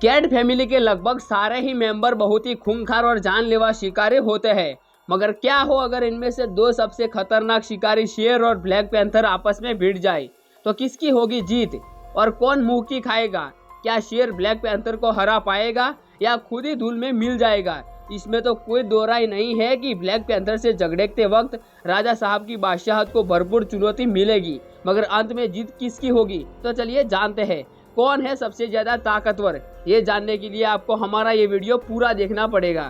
Cat family के लगभग सारे ही मेंबर बहुत ही खूंखार और जानलेवा शिकारी होते हैं, मगर क्या हो अगर इनमें से दो सबसे खतरनाक शिकारी शेर और ब्लैक पैंथर आपस में भिड़ जाए तो किसकी होगी जीत और कौन मुंह की खाएगा? क्या शेर ब्लैक पैंथर को हरा पाएगा या खुद ही धूल में मिल जाएगा? इसमें तो कोई दो राय नहीं है कि ब्लैक पैंथर से झगड़ते वक्त राजा साहब की बादशाहत को भरपूर चुनौती मिलेगी, मगर अंत में जीत किसकी होगी? तो चलिए जानते हैं कौन है सबसे ज्यादा ताकतवर। ये जानने के लिए आपको हमारा ये वीडियो पूरा देखना पड़ेगा।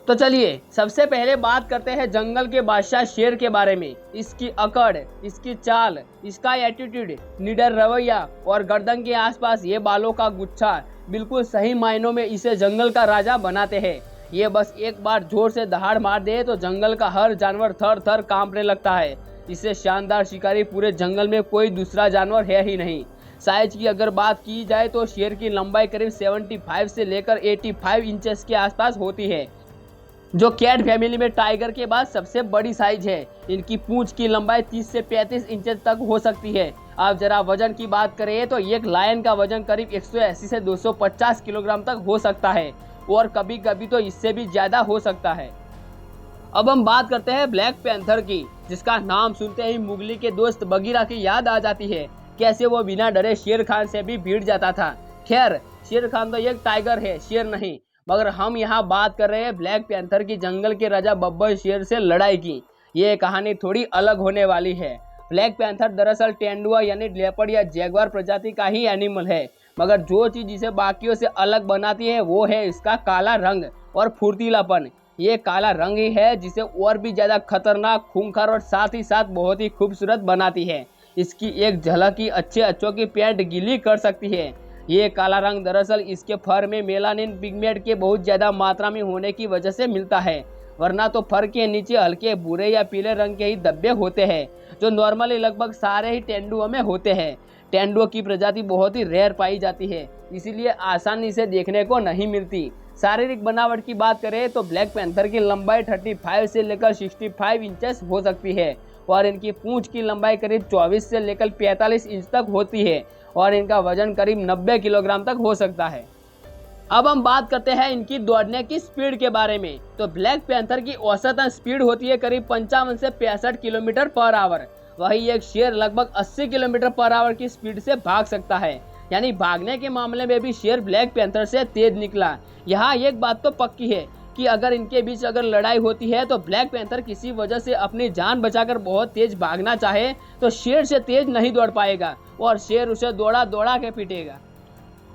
तो चलिए सबसे पहले बात करते हैं जंगल के बादशाह शेर के बारे में। इसकी अकड़, इसकी चाल, इसका एटीट्यूड, निडर रवैया और गर्दन के आसपास ये बालों का गुच्छा बिल्कुल सही मायनों में इसे जंगल का राजा बनाते हैं। ये बस एक बार जोर से दहाड़ मार दे तो जंगल का हर जानवर थर थर कांपने लगता है। इससे शानदार शिकारी पूरे जंगल में कोई दूसरा जानवर है ही नहीं। साइज की अगर बात की जाए तो शेर की लंबाई करीब 75 से लेकर 85 इंचेस के आसपास होती है, जो कैट फैमिली में टाइगर के बाद सबसे बड़ी साइज है। इनकी पूंछ की लंबाई 30 से 35 इंच तक हो सकती है। अब जरा वजन की बात करें तो एक लायन का वजन करीब 180 से 250 किलोग्राम तक हो सकता है और कभी कभी तो इससे भी ज्यादा हो सकता है। अब हम बात करते हैं ब्लैक पैंथर की, जिसका नाम सुनते ही मुगली के दोस्त बगीरा की याद आ जाती है। कैसे वो बिना डरे शेर खान से भी भिड़ जाता था। खैर, शेर खान तो एक टाइगर है, शेर नहीं। मगर हम यहाँ बात कर रहे हैं ब्लैक पैंथर की जंगल के राजा बब्बर शेर से लड़ाई की। ये कहानी थोड़ी अलग होने वाली है। ब्लैक पैंथर दरअसल तेंदुआ यानी लेपर्ड या जैगुआर प्रजाति का ही एनिमल है, मगर जो चीज इसे बाकियों से अलग बनाती है वो है इसका काला रंग और फुर्तीलापन। ये काला रंग ही है जिसे और भी ज्यादा खतरनाक, खूंखार और साथ ही साथ बहुत ही खूबसूरत बनाती है। इसकी एक झलक ही अच्छे अच्छों की पैंट गीली कर सकती है। ये काला रंग दरअसल इसके फर में मेलानिन पिगमेंट के बहुत ज्यादा मात्रा में होने की वजह से मिलता है, वरना तो फर के नीचे हल्के भूरे या पीले रंग के ही धब्बे होते हैं, जो नॉर्मली लगभग सारे ही तेंदुओं में होते हैं। तेंदुओं की प्रजाति बहुत ही रेयर पाई जाती है, इसीलिए आसानी से देखने को नहीं मिलती। शारीरिक बनावट की बात करें तो ब्लैक पैंथर की लंबाई 35 से लेकर 65 इंचेस हो सकती है और इनकी पूंछ की लंबाई करीब 24 से लेकर 45 इंच तक होती है और इनका वजन करीब 90 किलोग्राम तक हो सकता है। अब हम बात करते हैं इनकी दौड़ने की स्पीड के बारे में। तो ब्लैक पैंथर की औसतन स्पीड होती है करीब 55 से 65 किलोमीटर पर आवर। वही एक शेर लगभग 80 किलोमीटर पर आवर की स्पीड से भाग सकता है। यानी भागने के मामले में भी शेर ब्लैक पैंथर से तेज निकला। यहाँ एक बात तो पक्की है कि अगर इनके बीच अगर लड़ाई होती है तो ब्लैक पैंथर किसी वजह से अपनी जान बचाकर बहुत तेज भागना चाहे तो शेर से तेज नहीं दौड़ पाएगा और शेर उसे दौड़ा दौड़ा के पीटेगा।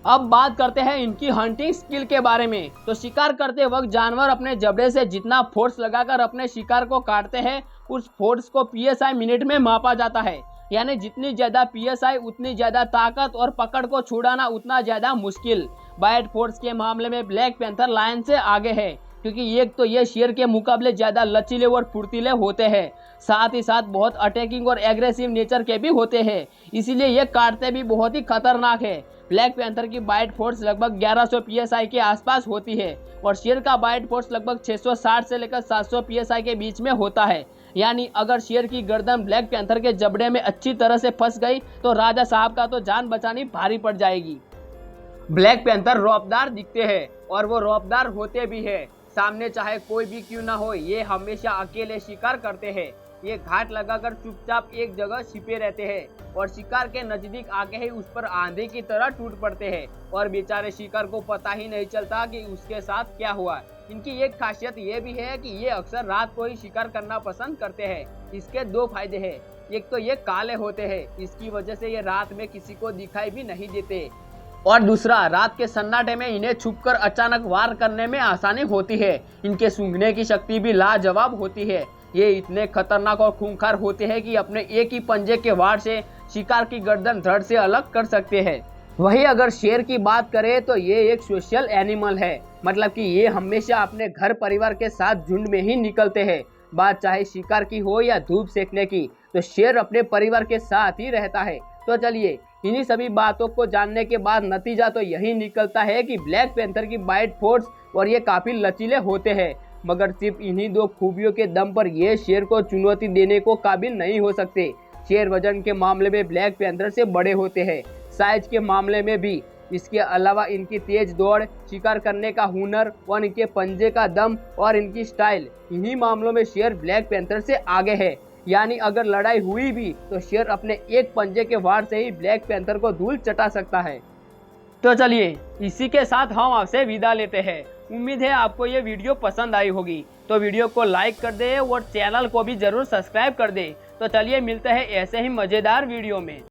अब बात करते हैं इनकी हंटिंग स्किल के बारे में। तो शिकार करते वक्त जानवर अपने जबड़े से जितना फोर्स लगाकर अपने शिकार को काटते हैं, उस फोर्स को PSI मिनट में मापा जाता है। यानी जितनी ज्यादा PSI उतनी ज्यादा ताकत और पकड़ को छुड़ाना उतना ज्यादा मुश्किल। बाइट फोर्स के मामले में ब्लैक पैंथर लायन से आगे है, क्योंकि एक तो ये शेर के मुकाबले ज्यादा लचीले और फुर्तीले होते हैं, साथ ही साथ बहुत अटैकिंग और एग्रेसिव नेचर के भी होते हैं, इसीलिए ये काटते भी बहुत ही खतरनाक है। ब्लैक पैंथर की बाइट फोर्स लगभग 1100 PSI के आसपास होती है और शेर का बाइट फोर्स लगभग 660 से लेकर 700 PSI के बीच में होता है। यानी अगर शेर की गर्दन ब्लैक पैंथर के जबड़े में अच्छी तरह से फंस गई तो राजा साहब का तो जान बचानी भारी पड़ जाएगी। ब्लैक पैंथर रौबदार दिखते हैं और वो रौबदार होते भी है। सामने चाहे कोई भी क्यों ना हो, ये हमेशा अकेले शिकार करते हैं। ये घाट लगाकर चुपचाप एक जगह छिपे रहते हैं और शिकार के नजदीक आके ही उस पर आंधी की तरह टूट पड़ते हैं और बेचारे शिकार को पता ही नहीं चलता कि उसके साथ क्या हुआ। इनकी एक खासियत ये भी है कि ये अक्सर रात को ही शिकार करना पसंद करते हैं। इसके दो फायदे हैं। एक तो ये काले होते हैं, इसकी वजह से ये रात में किसी को दिखाई भी नहीं देते, और दूसरा रात के सन्नाटे में इन्हें छुपकर अचानक वार करने में आसानी होती है। इनके सूंघने की शक्ति भी लाजवाब होती है। ये इतने खतरनाक और खूंखार होते हैं कि अपने एक ही पंजे के वार से शिकार की गर्दन धड़ से अलग कर सकते हैं। वही अगर शेर की बात करें तो ये एक सोशल एनिमल है, मतलब कि ये हमेशा अपने घर परिवार के साथ झुंड में ही निकलते हैं। बात चाहे शिकार की हो या धूप सेकने की, तो शेर अपने परिवार के साथ ही रहता है। तो चलिए इन्हीं सभी बातों को जानने के बाद नतीजा तो यही निकलता है कि ब्लैक पैंथर की बाइट फोर्स और ये काफी लचीले होते हैं, मगर सिर्फ इन्हीं दो खूबियों के दम पर ये शेर को चुनौती देने को काबिल नहीं हो सकते। शेर वजन के मामले में ब्लैक पैंथर से बड़े होते हैं, साइज के मामले में भी इसके अलावा इनकी तेज दौड़, शिकार करने का हुनर और इनके पंजे का दम और इनकी स्टाइल, इन्हीं मामलों में शेर ब्लैक पैंथर से आगे है। यानी अगर लड़ाई हुई भी तो शेर अपने एक पंजे के वार से ही ब्लैक पैंथर को धूल चटा सकता है। तो चलिए इसी के साथ हम आपसे विदा लेते हैं। उम्मीद है आपको ये वीडियो पसंद आई होगी, तो वीडियो को लाइक कर दे और चैनल को भी जरूर सब्सक्राइब कर दे। तो चलिए मिलते हैं ऐसे ही मज़ेदार वीडियो में।